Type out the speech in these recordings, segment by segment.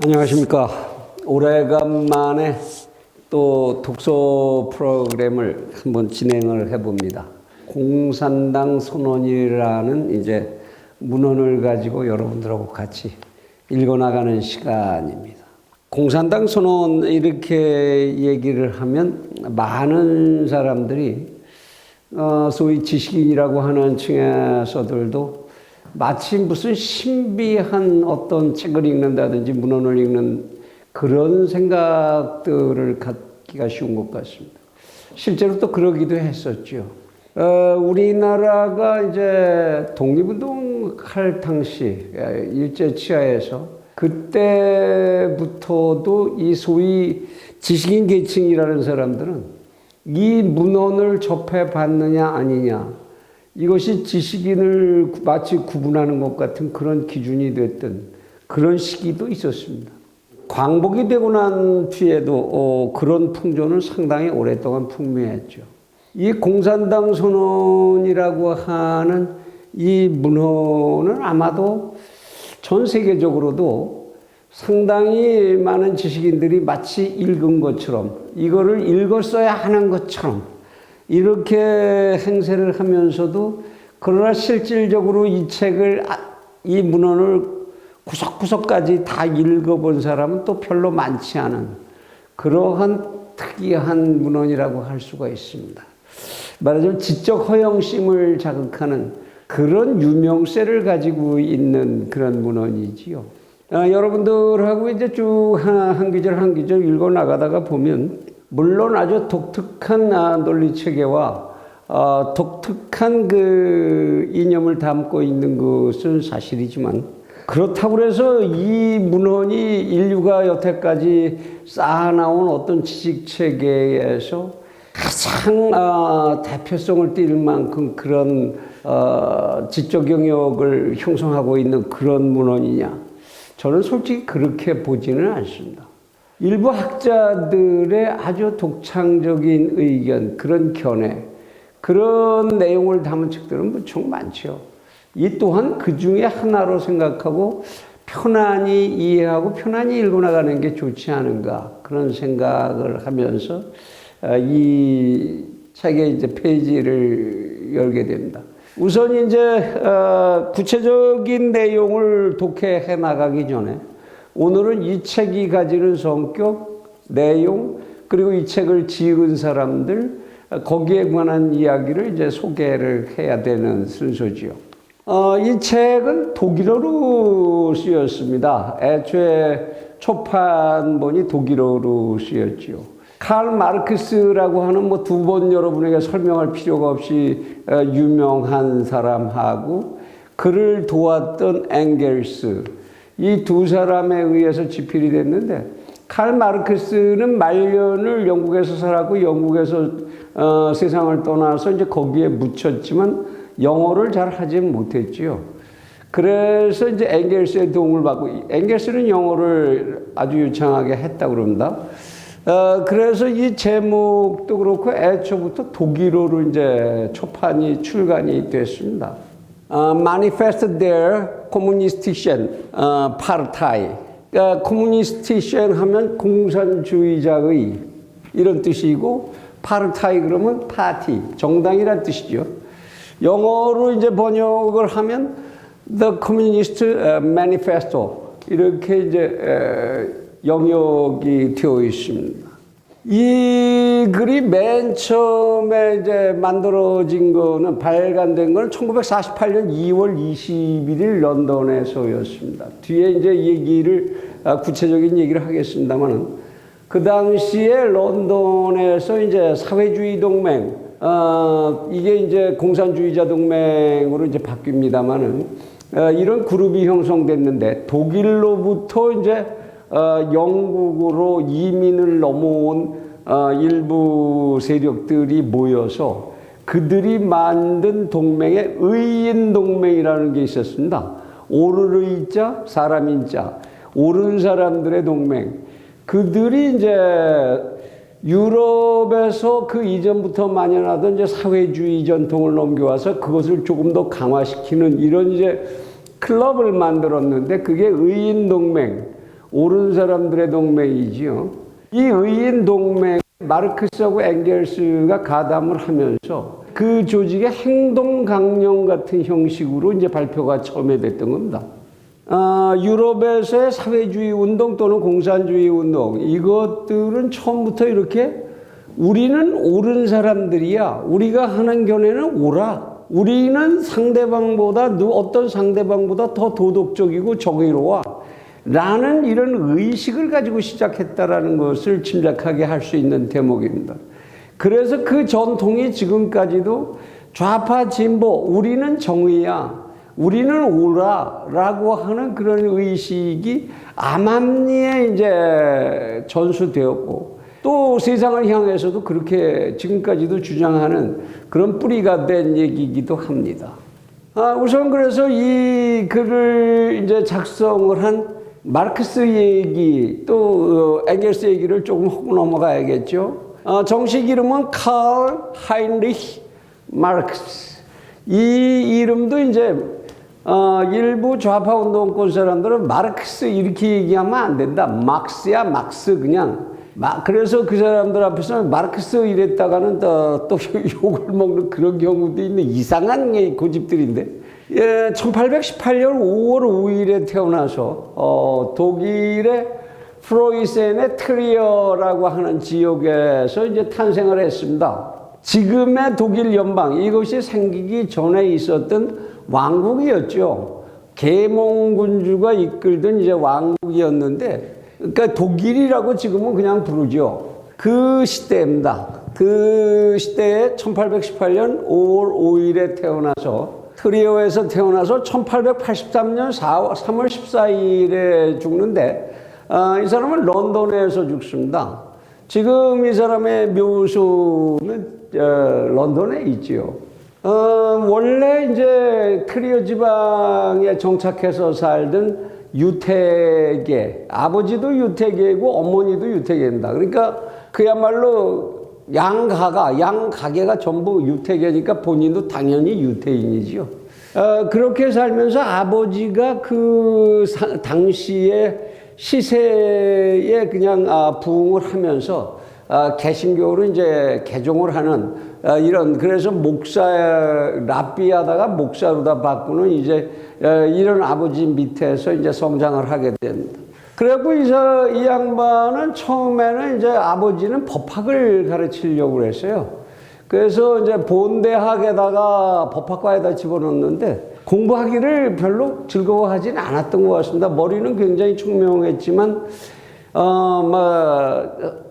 안녕하십니까. 오래간만에 또 독서 프로그램을 한번 진행을 해봅니다. 공산당 선언이라는 이제 문헌을 가지고 여러분들하고 같이 읽어나가는 시간입니다. 공산당 선언 이렇게 얘기를 하면 많은 사람들이 소위 지식인이라고 하는 층에서들도 마치 무슨 신비한 어떤 책을 읽는다든지 문헌을 읽는 그런 생각들을 갖기가 쉬운 것 같습니다. 실제로 또 그러기도 했었죠. 우리나라가 이제 독립운동 할 당시 일제치하에서 그때부터도 이 소위 지식인 계층이라는 사람들은 이 문헌을 접해봤느냐 아니냐, 이것이 지식인을 마치 구분하는 것 같은 그런 기준이 됐던 그런 시기도 있었습니다. 광복이 되고 난 뒤에도 그런 풍조는 상당히 오랫동안 풍미했죠. 이 공산당 선언이라고 하는 이 문헌은 아마도 전 세계적으로도 상당히 많은 지식인들이 마치 읽은 것처럼, 이거를 읽었어야 하는 것처럼 이렇게 행세를 하면서도, 그러나 실질적으로 이 책을, 이 문헌을 구석구석까지 다 읽어본 사람은 또 별로 많지 않은 그러한 특이한 문헌이라고 할 수가 있습니다. 말하자면 지적 허영심을 자극하는 그런 유명세를 가지고 있는 그런 문헌이지요. 여러분들하고 이제 쭉 한 귀절 한 귀절 읽어 나가다가 보면, 물론 아주 독특한 논리 체계와 독특한 그 이념을 담고 있는 것은 사실이지만, 그렇다고 해서 이 문헌이 인류가 여태까지 쌓아나온 어떤 지식 체계에서 가장 대표성을 띌 만큼 그런 지적 영역을 형성하고 있는 그런 문헌이냐, 저는 솔직히 그렇게 보지는 않습니다. 일부 학자들의 아주 독창적인 의견, 그런 견해, 그런 내용을 담은 책들은 무척 많죠. 이 또한 그 중에 하나로 생각하고 편안히 이해하고 편안히 읽어나가는 게 좋지 않은가, 그런 생각을 하면서 이 책의 이제 페이지를 열게 됩니다. 우선 이제 구체적인 내용을 독해해 나가기 전에 오늘은 이 책이 가지는 성격, 내용, 그리고 이 책을 지은 사람들, 거기에 관한 이야기를 이제 소개를 해야 되는 순서지요. 이 책은 독일어로 쓰였습니다. 애초에 초판본이 독일어로 쓰였지요. 칼 마르크스라고 하는 뭐 두 번 여러분에게 설명할 필요가 없이 유명한 사람하고 그를 도왔던 엥겔스, 이 두 사람에 의해서 집필이 됐는데, 칼 마르크스는 말년을 영국에서 살았고 영국에서 세상을 떠나서 이제 거기에 묻혔지만 영어를 잘 하지 못했지요. 그래서 이제 엥겔스의 도움을 받고, 엥겔스는 영어를 아주 유창하게 했다고 그럽니다. 그래서 이 제목도 그렇고 애초부터 독일어로 이제 초판이 출간이 됐습니다. Manifest der Kommunistischen Partei. Kommunistischen 하면 공산주의자의 이런 뜻이고, Partei 그러면 파티, 정당이란 뜻이죠. 영어로 이제 번역을 하면 The Communist Manifesto 이렇게 이제 영역이 되어 있습니다. 이 글이 맨 처음에 이제 만들어진 거는, 발간된 거는 1948년 2월 21일 런던에서였습니다. 뒤에 이제 얘기를, 구체적인 얘기를 하겠습니다만은, 그 당시에 런던에서 이제 사회주의 동맹, 이게 이제 공산주의자 동맹으로 이제 바뀝니다만은, 이런 그룹이 형성됐는데, 독일로부터 이제 영국으로 이민을 넘어온 일부 세력들이 모여서 그들이 만든 동맹에 의인동맹이라는 게 있었습니다. 오를 의자, 사람인자, 옳은 사람들의 동맹. 그들이 이제 유럽에서 그 이전부터 만연하던 이제 사회주의 전통을 넘겨와서 그것을 조금 더 강화시키는 이런 이제 클럽을 만들었는데, 그게 의인동맹, 옳은 사람들의 동맹이지요. 이 의인 동맹 마르크스하고 엥겔스가 가담을 하면서 그 조직의 행동 강령 같은 형식으로 이제 발표가 처음에 됐던 겁니다. 유럽에서의 사회주의 운동 또는 공산주의 운동, 이것들은 처음부터 이렇게 우리는 옳은 사람들이야. 우리가 하는 견해는 옳아. 우리는 어떤 상대방보다 더 도덕적이고 정의로워. 라는 이런 의식을 가지고 시작했다라는 것을 짐작하게 할 수 있는 대목입니다. 그래서 그 전통이 지금까지도 좌파 진보, 우리는 정의야, 우리는 옳아 라고 하는 그런 의식이 암암리에 이제 전수되었고, 또 세상을 향해서도 그렇게 지금까지도 주장하는 그런 뿌리가 된 얘기이기도 합니다. 우선 그래서 이 글을 이제 작성을 한 마르크스 얘기, 또 엥겔스 얘기를 조금 하고 넘어가야겠죠. 정식 이름은 칼 하인리히 마르크스. 이 이름도 이제 일부 좌파 운동권 사람들은 마르크스 이렇게 얘기하면 안 된다. 막스야, 막스 그냥. 그래서 그 사람들 앞에서 마르크스 이랬다가는 또 욕을 먹는 그런 경우도 있는 이상한 고집들인데. 1818년 5월 5일에 태어나서 독일의 프로이센의 트리어라고 하는 지역에서 이제 탄생을 했습니다. 지금의 독일 연방, 이것이 생기기 전에 있었던 왕국이었죠. 계몽군주가 이끌던 이제 왕국이었는데, 그러니까 독일이라고 지금은 그냥 부르죠. 그 시대입니다. 그 시대에 1818년 5월 5일에 태어나서 트리오에서 태어나서 1883년 3월 14일에 죽는데, 이 사람은 런던에서 죽습니다. 지금 이 사람의 묘소는 런던에 있지요. 원래 이제 트리오 지방에 정착해서 살던 유태계, 아버지도 유태계고 어머니도 유태계입니다. 그러니까 그야말로 양가게가 전부 유태계니까 본인도 당연히 유태인이지요. 그렇게 살면서 아버지가 그 당시에 시세에 그냥 부응을 하면서 개신교로 이제 개종을 하는 그래서 랍비하다가 목사로다 바꾸는 이제 이런 아버지 밑에서 이제 성장을 하게 됩니다. 그리고 이 양반은 처음에는 이제 아버지는 법학을 가르치려고 했어요. 그래서 이제 본대학에다가 법학과에다 집어넣는데 공부하기를 별로 즐거워하진 않았던 것 같습니다. 머리는 굉장히 총명했지만,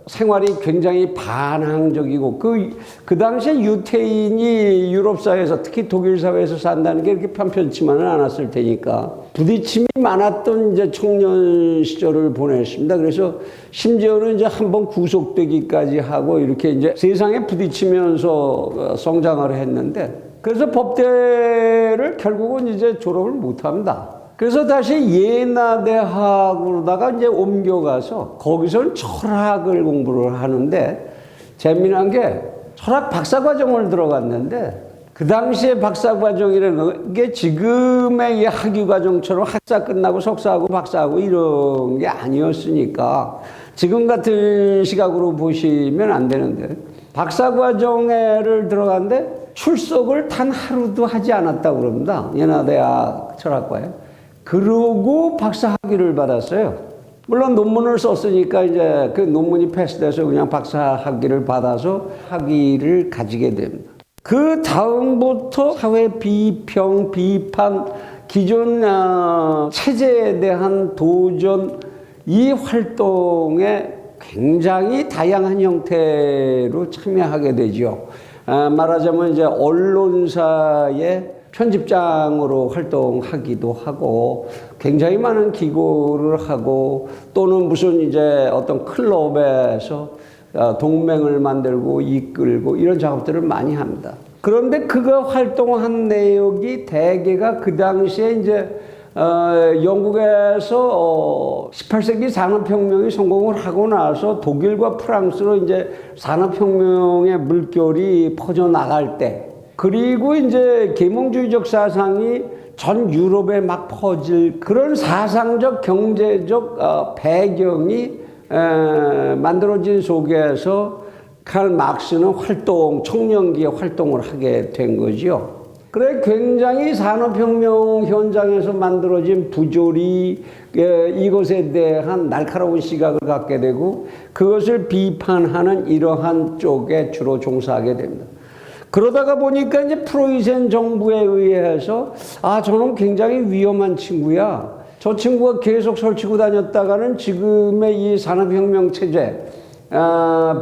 생활이 굉장히 반항적이고, 그 당시에 유태인이 유럽 사회에서, 특히 독일 사회에서 산다는 게 이렇게 편편치만은 않았을 테니까, 부딪힘이 많았던 이제 청년 시절을 보냈습니다. 그래서 심지어는 이제 한번 구속되기까지 하고, 이렇게 이제 세상에 부딪히면서 성장을 했는데, 그래서 법대를 결국은 이제 졸업을 못 합니다. 그래서 다시 예나대학으로다가 이제 옮겨가서 거기서는 철학을 공부를 하는데, 재미난 게 철학 박사과정을 들어갔는데, 그 당시에 박사과정이라는 게 지금의 이 학위과정처럼 학사 끝나고 석사하고 박사하고 이런 게 아니었으니까 지금 같은 시각으로 보시면 안 되는데, 박사과정회를 들어갔는데 출석을 단 하루도 하지 않았다고 그럽니다. 예나대학 철학과에. 그러고 박사 학위를 받았어요. 물론 논문을 썼으니까 이제 그 논문이 패스돼서 그냥 박사 학위를 받아서 학위를 가지게 됩니다. 그 다음부터 사회 비평, 비판, 기존 체제에 대한 도전, 이 활동에 굉장히 다양한 형태로 참여하게 되죠. 말하자면 이제 언론사의 편집장으로 활동하기도 하고, 굉장히 많은 기고를 하고, 또는 무슨 이제 어떤 클럽에서 동맹을 만들고 이끌고 이런 작업들을 많이 합니다. 그런데 그가 활동한 내역이 대개가 그 당시에 이제 영국에서 18세기 산업혁명이 성공을 하고 나서 독일과 프랑스로 이제 산업혁명의 물결이 퍼져나갈 때, 그리고 이제 계몽주의적 사상이 전 유럽에 막 퍼질 그런 사상적 경제적 배경이 만들어진 속에서 칼 막스는 청년기에 활동을 하게 된 거죠. 그래 굉장히 산업혁명 현장에서 만들어진 부조리 이것에 대한 날카로운 시각을 갖게 되고 그것을 비판하는 이러한 쪽에 주로 종사하게 됩니다. 그러다가 보니까 이제 프로이센 정부에 의해서 저는 굉장히 위험한 친구야. 저 친구가 계속 설치고 다녔다가는 지금의 이 산업혁명 체제,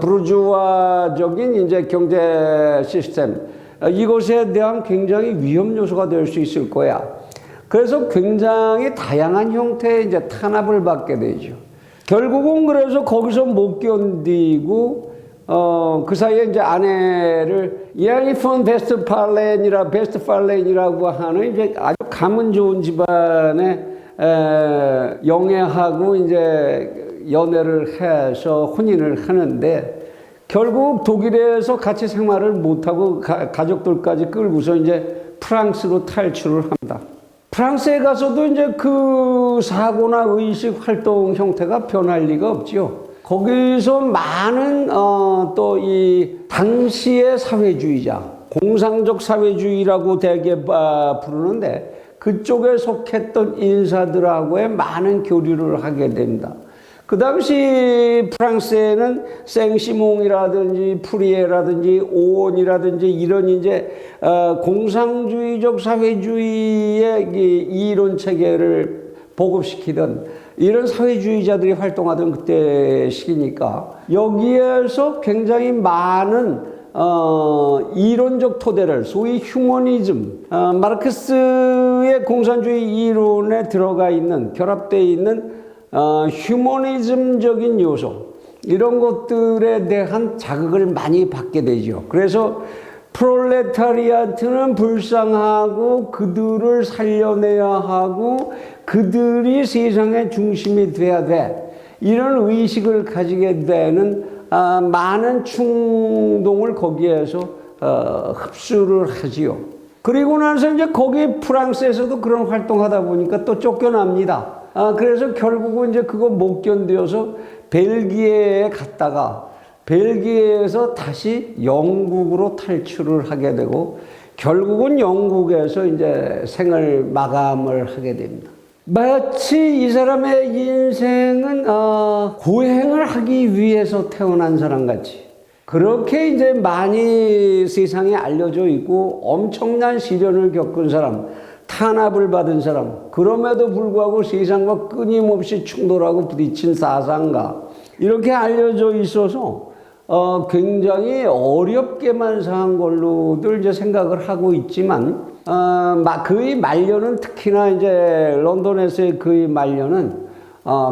부르주아적인 이제 경제 시스템, 이것에 대한 굉장히 위험 요소가 될 수 있을 거야. 그래서 굉장히 다양한 형태의 이제 탄압을 받게 되죠. 결국은 그래서 거기서 못 견디고, 그 사이에 이제 아내를 예니폰 베스트팔렌이라고 하는 이제 아주 가문 좋은 집안에 영애하고 이제 연애를 해서 혼인을 하는데 결국 독일에서 같이 생활을 못하고 가족들까지 끌고서 이제 프랑스로 탈출을 합니다. 프랑스에 가서도 이제 그 사고나 의식 활동 형태가 변할 리가 없지요. 거기서 많은 또 이 당시의 사회주의자, 공상적 사회주의라고 대개 부르는데 그쪽에 속했던 인사들하고의 많은 교류를 하게 됩니다. 그 당시 프랑스에는 생시몽이라든지 프리에라든지 오온이라든지 이런 이제 공상주의적 사회주의의 이론 체계를 보급시키던 이런 사회주의자들이 활동하던 그때 시기니까 여기에서 굉장히 많은 이론적 토대를 소위 휴머니즘, 마르크스의 공산주의 이론에 들어가 있는 결합되어 있는 휴머니즘적인 요소 이런 것들에 대한 자극을 많이 받게 되죠. 그래서 프롤레타리아트는 불쌍하고 그들을 살려내야 하고 그들이 세상의 중심이 돼야 돼. 이런 의식을 가지게 되는 많은 충동을 거기에서 흡수를 하지요. 그리고 나서 이제 거기 프랑스에서도 그런 활동하다 보니까 또 쫓겨납니다. 그래서 결국은 이제 그거 못 견뎌서 벨기에에 갔다가 벨기에에서 다시 영국으로 탈출을 하게 되고 결국은 영국에서 이제 생을 마감을 하게 됩니다. 마치 이 사람의 인생은 고행을 하기 위해서 태어난 사람 같이 그렇게 이제 많이 세상에 알려져 있고 엄청난 시련을 겪은 사람, 탄압을 받은 사람, 그럼에도 불구하고 세상과 끊임없이 충돌하고 부딪힌 사상가 이렇게 알려져 있어서 굉장히 어렵게만 사한 걸로들 이제 생각을 하고 있지만 그의 말년은 특히나 이제 런던에서의 그의 말년은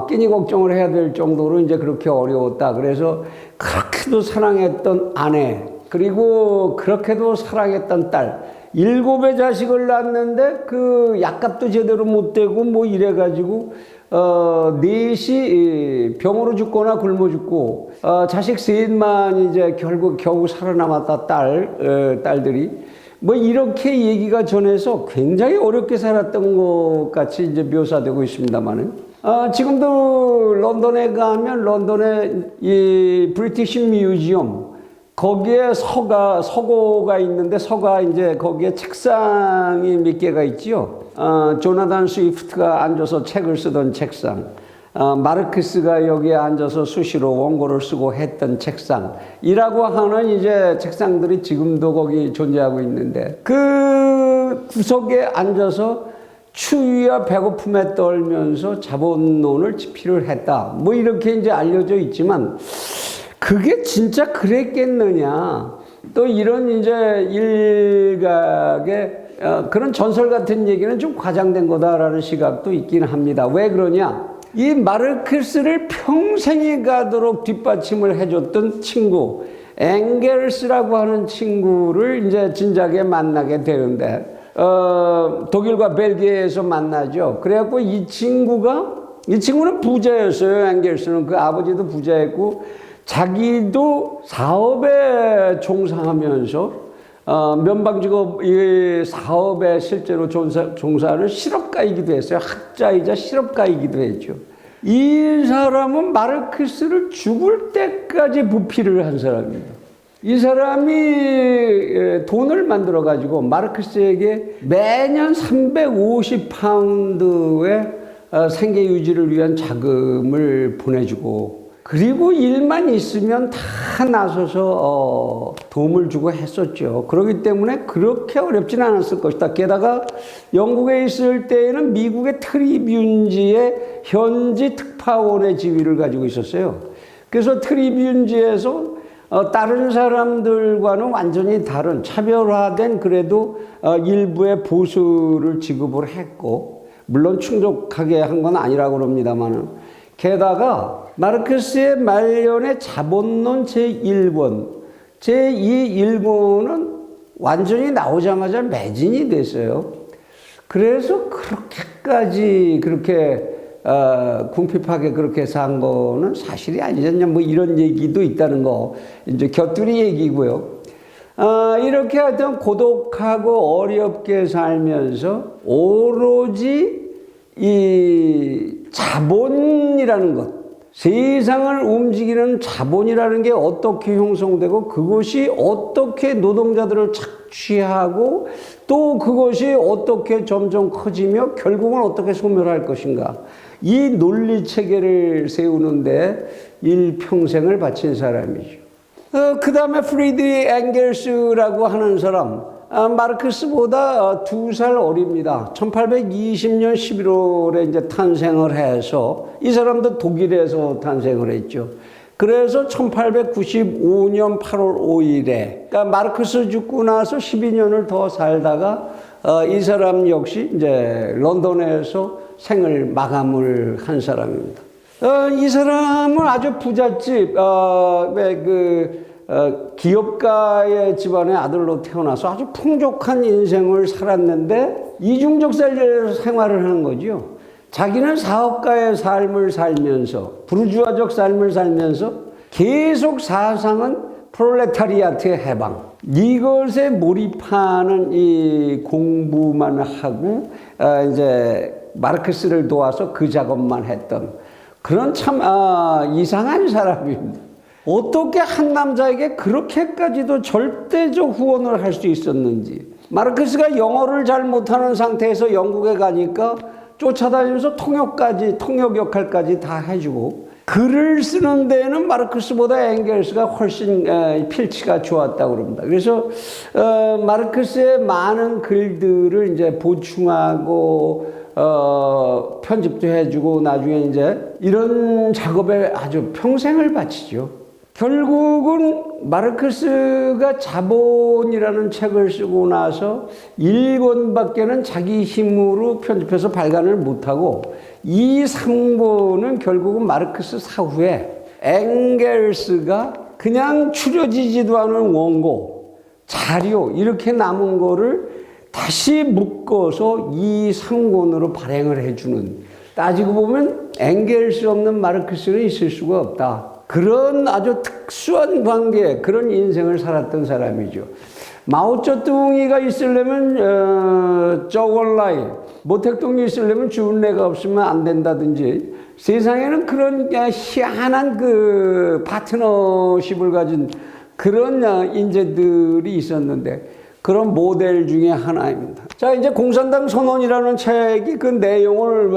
끼니 걱정을 해야 될 정도로 이제 그렇게 어려웠다. 그래서 그렇게도 사랑했던 아내 그리고 그렇게도 사랑했던 딸 7의 자식을 낳았는데 그 약값도 제대로 못 되고 뭐 이래가지고 넷이 병으로 죽거나 굶어 죽고 자식 셋만 이제 결국 겨우 살아남았다 딸들이 뭐 이렇게 얘기가 전해서 굉장히 어렵게 살았던 것 같이 이제 묘사되고 있습니다만은 지금도 런던에 가면 런던의 이 브리티시 뮤지엄 거기에 서고가 있는데 서가 이제 거기에 책상이 몇 개가 있지요. 조나단 스위프트가 앉아서 책을 쓰던 책상, 마르크스가 여기에 앉아서 수시로 원고를 쓰고 했던 책상이라고 하는 이제 책상들이 지금도 거기 존재하고 있는데 그 구석에 앉아서 추위와 배고픔에 떨면서 자본론을 집필을 했다. 뭐 이렇게 이제 알려져 있지만 그게 진짜 그랬겠느냐. 또 이런 이제 일각의 그런 전설 같은 얘기는 좀 과장된 거다라는 시각도 있긴 합니다. 왜 그러냐? 이 마르크스를 평생이 가도록 뒷받침을 해줬던 친구, 엥겔스라고 하는 친구를 이제 진작에 만나게 되는데, 독일과 벨기에에서 만나죠. 그래갖고 이 친구는 부자였어요. 엥겔스는 그 아버지도 부자였고, 자기도 사업에 종사하면서 면방직업 이 사업에 실제로 종사하는 실업가이기도 했어요. 학자이자 실업가이기도 했죠. 이 사람은 마르크스를 죽을 때까지 부피를 한 사람입니다. 이 사람이 돈을 만들어 가지고 마르크스에게 매년 350파운드의 생계 유지를 위한 자금을 보내주고, 그리고 일만 있으면 다 나서서 도움을 주고 했었죠. 그렇기 때문에 그렇게 어렵진 않았을 것이다. 게다가 영국에 있을 때에는 미국의 트리뷴지의 현지 특파원의 지위를 가지고 있었어요. 그래서 트리뷴지에서 다른 사람들과는 완전히 다른 차별화된 그래도 일부의 보수를 지급을 했고, 물론 충족하게 한 건 아니라고 그럽니다만은, 게다가 마르크스의 말년의 자본론 제1권, 제2일권은 완전히 나오자마자 매진이 됐어요. 그래서 그렇게까지 그렇게 궁핍하게 그렇게 산 거는 사실이 아니잖냐, 뭐 이런 얘기도 있다는 거 이제 곁들이 얘기고요. 이렇게 하여튼 고독하고 어렵게 살면서 오로지 이 자본이라는 것, 세상을 움직이는 자본이라는 게 어떻게 형성되고 그것이 어떻게 노동자들을 착취하고 또 그것이 어떻게 점점 커지며 결국은 어떻게 소멸할 것인가, 이 논리 체계를 세우는데 일평생을 바친 사람이죠. 그 다음에 프리드리히 엥겔스라고 하는 사람, 마르크스보다 2살 어립니다. 1820년 11월에 이제 탄생을 해서, 이 사람도 독일에서 탄생을 했죠. 그래서 1895년 8월 5일에, 그러니까 마르크스 죽고 나서 12년을 더 살다가 이 사람 역시 이제 런던에서 생을 마감을 한 사람입니다. 이 사람은 아주 부잣집, 기업가의 집안의 아들로 태어나서 아주 풍족한 인생을 살았는데 이중적 생활을 하는 거죠. 자기는 사업가의 삶을 살면서, 부르주아적 삶을 살면서 계속 사상은 프롤레타리아트의 해방, 이것에 몰입하는 이 공부만 하고 이제 마르크스를 도와서 그 작업만 했던 그런 참 이상한 사람입니다. 어떻게 한 남자에게 그렇게까지도 절대적 후원을 할 수 있었는지. 마르크스가 영어를 잘 못하는 상태에서 영국에 가니까 쫓아다니면서 통역 역할까지 다 해주고, 글을 쓰는 데에는 마르크스보다 엥겔스가 훨씬 필치가 좋았다고 그럽니다. 그래서 마르크스의 많은 글들을 이제 보충하고 편집도 해주고 나중에 이제 이런 작업에 아주 평생을 바치죠. 결국은 마르크스가 자본이라는 책을 쓰고 나서 1권밖에는 자기 힘으로 편집해서 발간을 못하고, 2, 3권은 결국은 마르크스 사후에 엥겔스가 그냥 추려지지도 않은 원고, 자료 이렇게 남은 거를 다시 묶어서 2, 3권으로 발행을 해주는, 따지고 보면 엥겔스 없는 마르크스는 있을 수가 없다. 그런 아주 특수한 관계, 그런 인생을 살았던 사람이죠. 마오쩌둥이가 있으려면 쪼골라이, 모택동이 있으려면 주은래가 없으면 안 된다든지, 세상에는 그런 희한한 그 파트너십을 가진 그런 인재들이 있었는데, 그런 모델 중에 하나입니다. 자, 이제 공산당 선언이라는 책이 그 내용을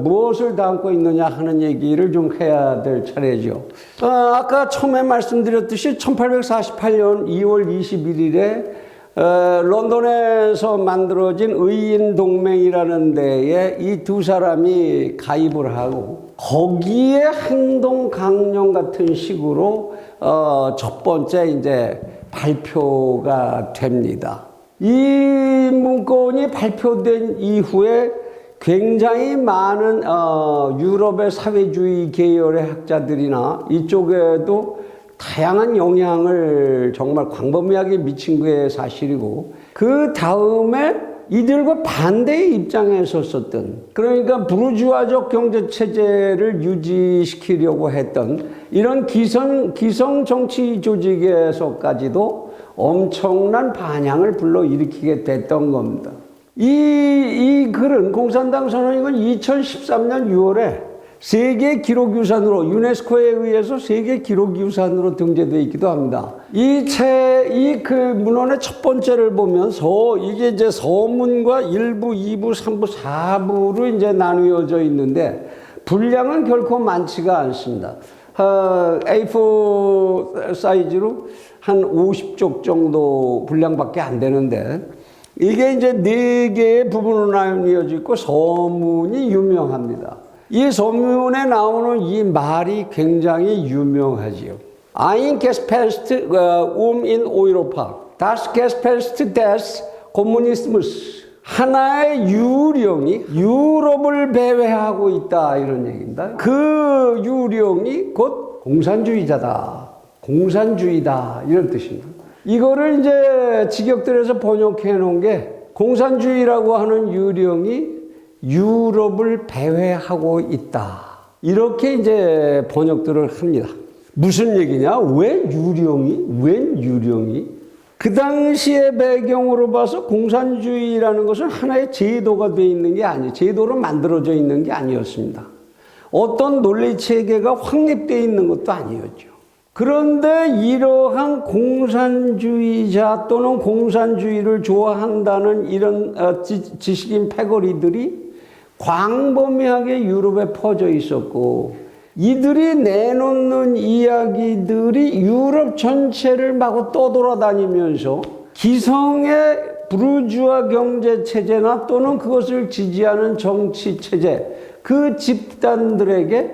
무엇을 담고 있느냐 하는 얘기를 좀 해야 될 차례죠. 아까 처음에 말씀드렸듯이 1848년 2월 21일에 런던에서 만들어진 의인동맹이라는 데에 이 두 사람이 가입을 하고, 거기에 행동 강령 같은 식으로 첫 번째 이제 발표가 됩니다. 이 문건이 발표된 이후에 굉장히 많은 유럽의 사회주의 계열의 학자들이나 이쪽에도 다양한 영향을 정말 광범위하게 미친 게 사실이고, 그 다음에 이들과 반대의 입장에 섰었던, 그러니까 부르주아적 경제체제를 유지시키려고 했던 이런 기성 정치 조직에서까지도 엄청난 반향을 불러일으키게 됐던 겁니다. 이 글은, 공산당 선언이건 2013년 6월에 세계 기록유산으로, 유네스코에 의해서 세계 기록유산으로 등재되어 있기도 합니다. 이 문헌의 첫 번째를 보면 이게 이제 서문과 1부, 2부, 3부, 4부로 이제 나누어져 있는데 분량은 결코 많지가 않습니다. A4 사이즈로 한 50쪽 정도 분량밖에 안 되는데, 이게 이제 4개의 부분으로 나뉘어져 있고 서문이 유명합니다. 이 서문에 나오는 이 말이 굉장히 유명하지요. Ein Gespenst in Europa. Das Gespenst des Kommunismus. 하나의 유령이 유럽을 배회하고 있다, 이런 얘기입니다. 그 유령이 곧 공산주의자다, 공산주의다, 이런 뜻입니다. 이거를 이제 직역들에서 번역해 놓은 게, 공산주의라고 하는 유령이 유럽을 배회하고 있다, 이렇게 이제 번역들을 합니다. 무슨 얘기냐? 웬 유령이? 그 당시의 배경으로 봐서 공산주의라는 것은 하나의 제도가 되어 있는 게 아니에요. 제도로 만들어져 있는 게 아니었습니다. 어떤 논리 체계가 확립되어 있는 것도 아니었죠. 그런데 이러한 공산주의자 또는 공산주의를 좋아한다는 이런 지식인 패거리들이 광범위하게 유럽에 퍼져 있었고, 이들이 내놓는 이야기들이 유럽 전체를 마구 떠돌아다니면서 기성의 부르주아 경제 체제나 또는 그것을 지지하는 정치 체제, 그 집단들에게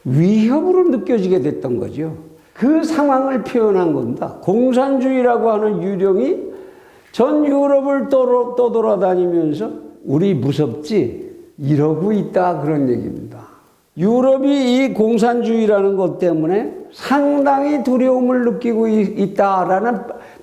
위협으로 느껴지게 됐던 거죠. 그 상황을 표현한 겁니다. 공산주의라고 하는 유령이 전 유럽을 떠돌아다니면서 우리 무섭지? 이러고 있다, 그런 얘기입니다. 유럽이 이 공산주의라는 것 때문에 상당히 두려움을 느끼고 있다라는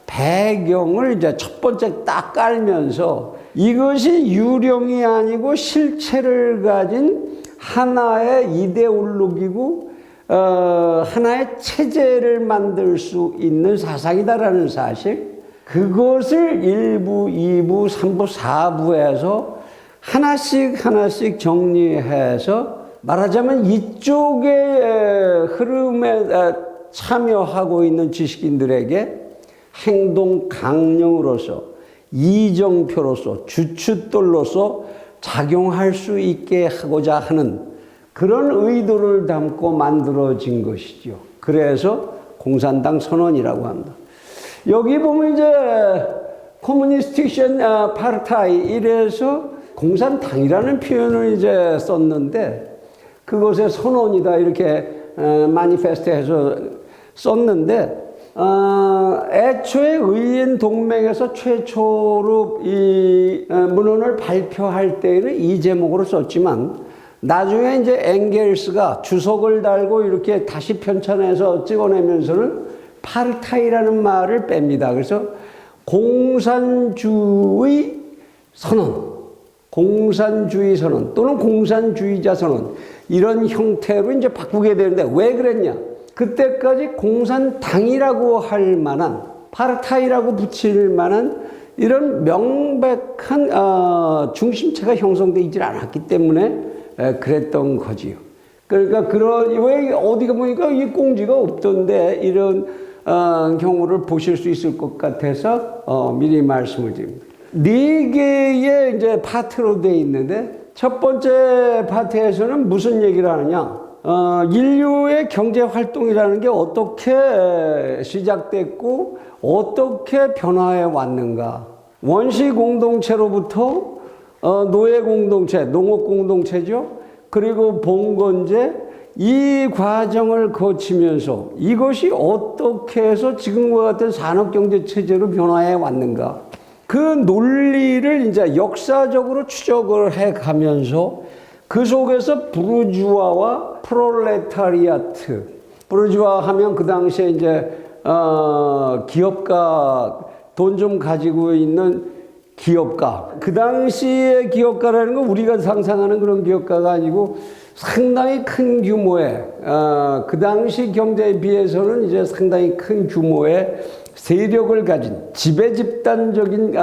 배경을 이제 첫 번째 딱 깔면서, 이것이 유령이 아니고 실체를 가진 하나의 이데올로기고 하나의 체제를 만들 수 있는 사상이다라는 사실, 그것을 1부, 2부, 3부, 4부에서 하나씩 정리해서, 말하자면 이쪽의 흐름에 참여하고 있는 지식인들에게 행동 강령으로서, 이정표로서, 주춧돌로서 작용할 수 있게 하고자 하는 그런 의도를 담고 만들어진 것이죠. 그래서 공산당 선언이라고 합니다. 여기 보면 이제 커뮤니스티션 파르타이, 이래서 공산당이라는 표현을 이제 썼는데, 그것의 선언이다, 이렇게 마니페스트해서 썼는데, 애초에 의인 동맹에서 최초로 이 문헌을 발표할 때에는 이 제목으로 썼지만, 나중에 이제 엥겔스가 주석을 달고 이렇게 다시 편찬해서 찍어내면서는 파르타이라는 말을 뺍니다. 그래서 공산주의 선언, 공산주의 선언 또는 공산주의자 선언, 이런 형태로 이제 바꾸게 되는데, 왜 그랬냐? 그때까지 공산당이라고 할 만한, 파르타이라고 붙일 만한 이런 명백한 중심체가 형성되어 있지 않았기 때문에 그랬던 거지요. 그러니까 왜 어디가 보니까 이 꽁지가 없던데, 이런 경우를 보실 수 있을 것 같아서 미리 말씀을 드립니다. 4개의 이제 파트로 되어 있는데, 첫 번째 파트에서는 무슨 얘기를 하느냐? 인류의 경제 활동이라는 게 어떻게 시작됐고 어떻게 변화해 왔는가? 원시 공동체로부터 노예 공동체, 농업 공동체죠. 그리고 봉건제, 이 과정을 거치면서 이것이 어떻게 해서 지금과 같은 산업경제 체제로 변화해 왔는가? 그 논리를 이제 역사적으로 추적을 해 가면서 그 속에서 부르주아와 프롤레타리아트, 부르주아 하면 그 당시에 이제 기업가, 돈 좀 가지고 있는 기업가. 그 당시의 기업가라는 건 우리가 상상하는 그런 기업가가 아니고 상당히 큰 규모의, 그 당시 경제에 비해서는 이제 상당히 큰 규모의 세력을 가진, 지배 집단적인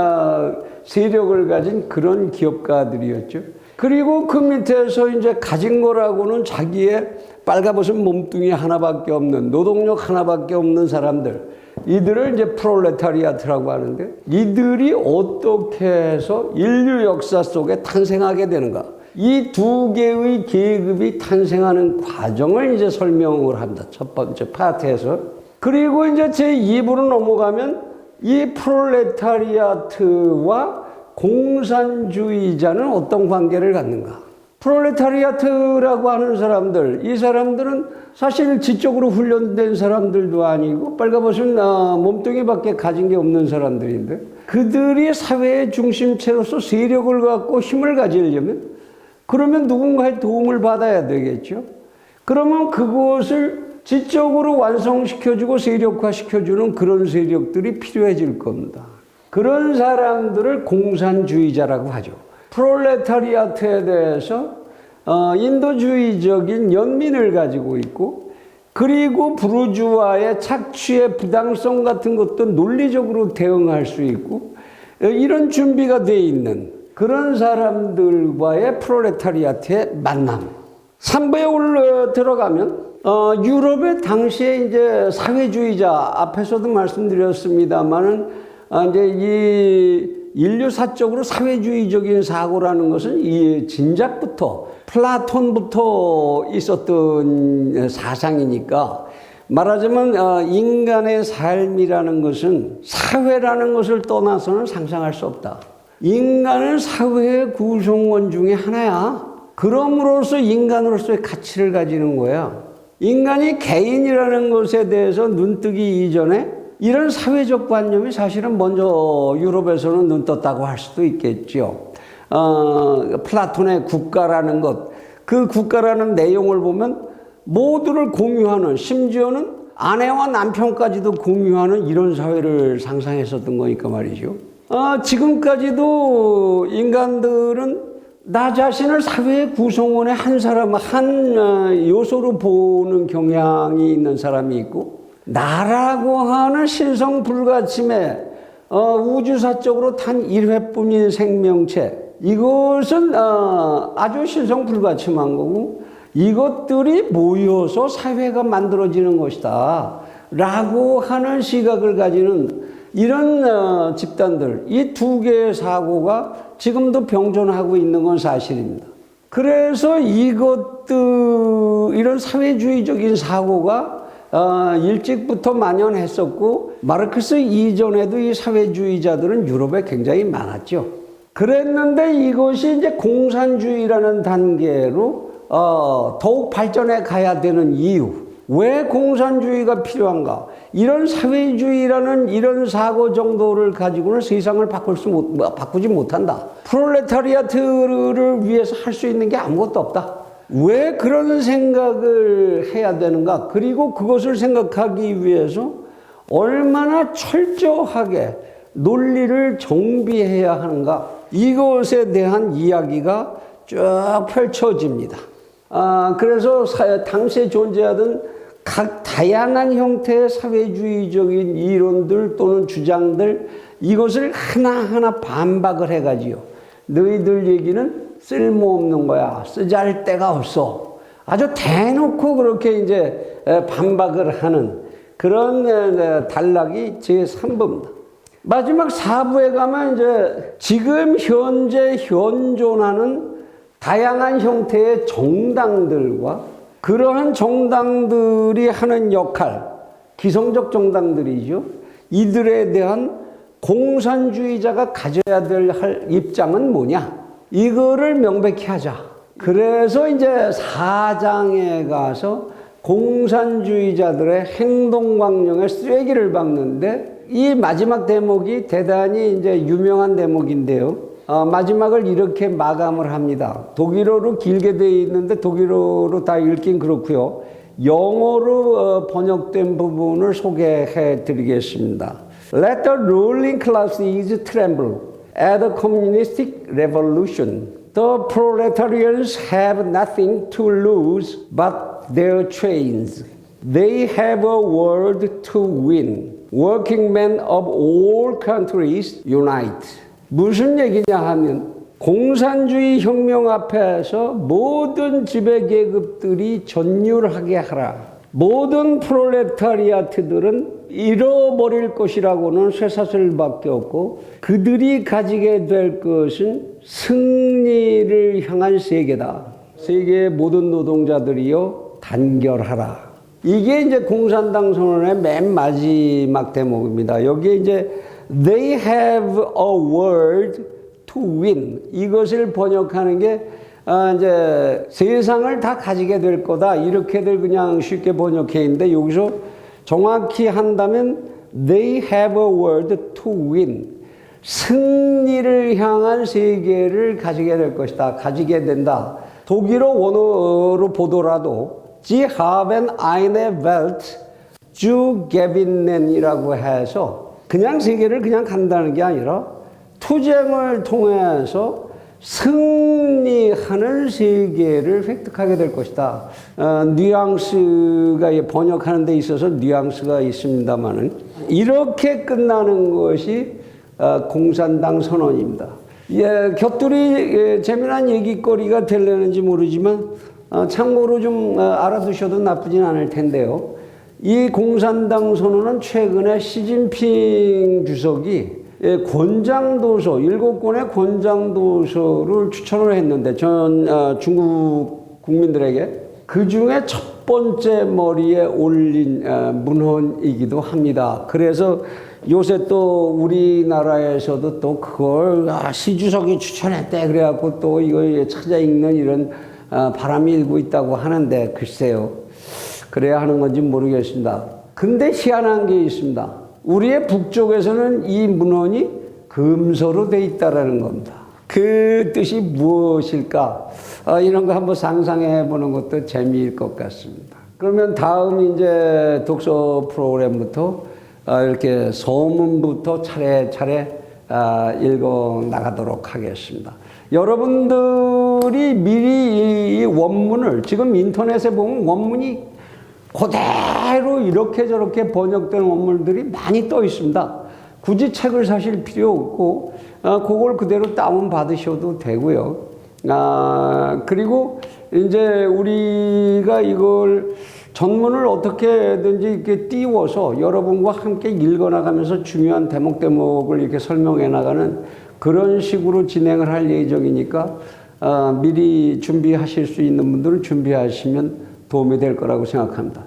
세력을 가진 그런 기업가들이었죠. 그리고 그 밑에서 이제 가진 거라고는 자기의 빨가벗은 몸뚱이 하나밖에 없는, 노동력 하나밖에 없는 사람들, 이들을 이제 프롤레타리아트라고 하는데, 이들이 어떻게 해서 인류 역사 속에 탄생하게 되는가, 이 두 개의 계급이 탄생하는 과정을 이제 설명을 합니다. 첫 번째 파트에서. 그리고 이제 제2부로 넘어가면 이 프롤레타리아트와 공산주의자는 어떤 관계를 갖는가. 프롤레타리아트라고 하는 사람들, 이 사람들은 사실 지적으로 훈련된 사람들도 아니고 빨가벗은 몸뚱이밖에 가진 게 없는 사람들인데, 그들이 사회의 중심체로서 세력을 갖고 힘을 가지려면, 그러면 누군가의 도움을 받아야 되겠죠. 그러면 그것을 지적으로 완성시켜주고 세력화시켜주는 그런 세력들이 필요해질 겁니다. 그런 사람들을 공산주의자라고 하죠. 프롤레타리아트에 대해서 인도주의적인 연민을 가지고 있고, 그리고 부르주아의 착취의 부당성 같은 것도 논리적으로 대응할 수 있고, 이런 준비가 돼 있는 그런 사람들과의 프롤레타리아트의 만남. 3부에 들어가면 유럽의 당시에 이제 사회주의자, 앞에서도 말씀드렸습니다만은 이제 이 인류사적으로 사회주의적인 사고라는 것은 이 진작부터 플라톤부터 있었던 사상이니까, 말하자면 인간의 삶이라는 것은 사회라는 것을 떠나서는 상상할 수 없다. 인간은 사회의 구성원 중에 하나야. 그럼으로써 인간으로서의 가치를 가지는 거야. 인간이 개인이라는 것에 대해서 눈뜨기 이전에 이런 사회적 관념이 사실은 먼저 유럽에서는 눈 떴다고 할 수도 있겠죠. 플라톤의 국가라는 것, 그 국가라는 내용을 보면 모두를 공유하는, 심지어는 아내와 남편까지도 공유하는 이런 사회를 상상했었던 거니까 말이죠. 지금까지도 인간들은 나 자신을 사회의 구성원의 한 사람, 한 요소로 보는 경향이 있는 사람이 있고, 나라고 하는 신성불가침의 우주사적으로 단 1회뿐인 생명체, 이것은 아주 신성불가침한 거고, 이것들이 모여서 사회가 만들어지는 것이다 라고 하는 시각을 가지는 이런 집단들, 이 두 개의 사고가 지금도 병존하고 있는 건 사실입니다. 그래서 이런 사회주의적인 사고가 일찍부터 만연했었고, 마르크스 이전에도 이 사회주의자들은 유럽에 굉장히 많았죠. 그랬는데 이것이 이제 공산주의라는 단계로 더욱 발전해 가야 되는 이유, 왜 공산주의가 필요한가? 이런 사회주의라는 이런 사고 정도를 가지고는 세상을 바꾸지 못한다. 프롤레타리아트를 위해서 할 수 있는 게 아무것도 없다. 왜 그런 생각을 해야 되는가? 그리고 그것을 생각하기 위해서 얼마나 철저하게 논리를 정비해야 하는가? 이것에 대한 이야기가 쭉 펼쳐집니다. 그래서 당시에 존재하던 각 다양한 형태의 사회주의적인 이론들 또는 주장들, 이것을 하나하나 반박을 해가지고, 너희들 얘기는 쓸모없는 거야. 쓰잘 데가 없어. 아주 대놓고 그렇게 이제 반박을 하는 그런 단락이 제3부입니다. 마지막 4부에 가면 이제 지금 현재 현존하는 다양한 형태의 정당들과 그러한 정당들이 하는 역할, 기성적 정당들이죠. 이들에 대한 공산주의자가 가져야 될 입장은 뭐냐? 이거를 명백히 하자. 그래서 이제 4장에 가서 공산주의자들의 행동광령에 쐐기를 박는데, 이 마지막 대목이 대단히 이제 유명한 대목인데요. 마지막을 이렇게 마감을 합니다. 독일어로 길게 되어 있는데 독일어로 다 읽긴 그렇고요. 영어로 번역된 부분을 소개해 드리겠습니다. Let the ruling classes tremble at the communistic revolution, the proletarians have nothing to lose but their trains. They have a world to win. Working men of all countries unite. 무슨 얘기냐 하면 공산주의 혁명 앞에서 모든 지배계급들이 전율하게 하라. 모든 프롤레타리아트들은 잃어버릴 것이라고는 쇠사슬밖에 없고 그들이 가지게 될 것은 승리를 향한 세계다. 세계의 모든 노동자들이여 단결하라. 이게 이제 공산당 선언의 맨 마지막 대목입니다. 여기에 이제 They have a world to win. 이것을 번역하는 게 이제 세상을 다 가지게 될 거다. 이렇게들 그냥 쉽게 번역해 있는데 여기서 정확히 한다면 They have a world to win. 승리를 향한 세계를 가지게 될 것이다. 가지게 된다. 독일어 원어로 보더라도 Sie haben eine Welt zu gewinnen이라고 해서 그냥 세계를 그냥 간다는 게 아니라 투쟁을 통해서 승리하는 세계를 획득하게 될 것이다. 뉘앙스가 번역하는 데 있어서 뉘앙스가 있습니다만은 이렇게 끝나는 것이 공산당 선언입니다. 곁들이 재미난 얘기거리가 되려는지 모르지만 참고로 좀 알아두셔도 나쁘진 않을 텐데요. 이 공산당 선언은 최근에 시진핑 주석이 권장도서 7권의 권장도서를 추천을 했는데 중국 국민들에게 그 중에 첫 번째 머리에 올린 문헌이기도 합니다. 그래서 요새 또 우리나라에서도 또 그걸 시 주석이 추천했대 그래갖고 또 이거 찾아 읽는 이런 바람이 일고 있다고 하는데 글쎄요. 그래야 하는 건지 모르겠습니다. 근데 희한한 게 있습니다. 우리의 북쪽에서는 이 문헌이 금서로 돼 있다라는 겁니다. 그 뜻이 무엇일까? 이런 거 한번 상상해 보는 것도 재미일 것 같습니다. 그러면 다음 이제 독서 프로그램부터 이렇게 서문부터 차례차례 읽어 나가도록 하겠습니다. 여러분들이 미리 이 원문을 지금 인터넷에 보면 원문이 그대로 이렇게 저렇게 번역된 원문들이 많이 떠 있습니다. 굳이 책을 사실 필요 없고 그걸 그대로 다운 받으셔도 되고요. 그리고 이제 우리가 이걸 전문을 어떻게든지 이렇게 띄워서 여러분과 함께 읽어나가면서 중요한 대목을 이렇게 설명해 나가는 그런 식으로 진행을 할 예정이니까 미리 준비하실 수 있는 분들은 준비하시면 도움이 될 거라고 생각합니다.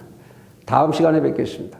다음 시간에 뵙겠습니다.